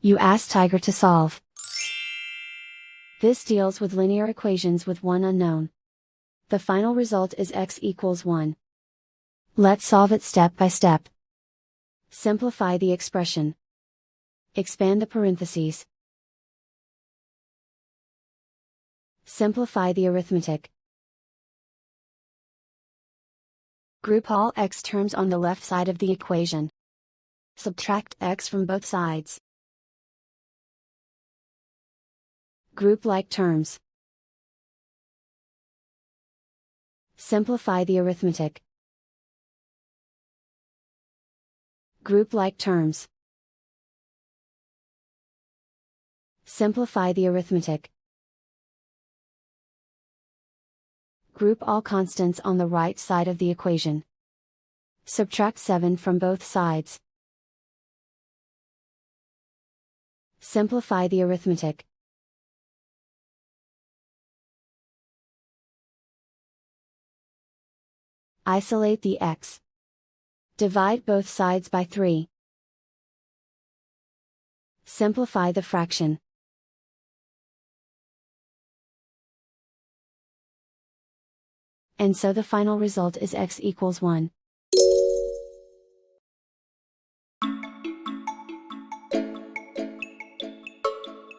You ask Tiger to solve. This deals with linear equations with one unknown. The final result is x equals 1. Let's solve it step by step. Simplify the expression. Expand the parentheses. Simplify the arithmetic. Group all x terms on the left side of the equation. Subtract x from both sides. Group like terms. Simplify the arithmetic. Group like terms. Simplify the arithmetic. Group all constants on the right side of the equation. Subtract 7 from both sides. Simplify the arithmetic. Isolate the x. Divide both sides by 3. Simplify the fraction. And so the final result is x equals 1.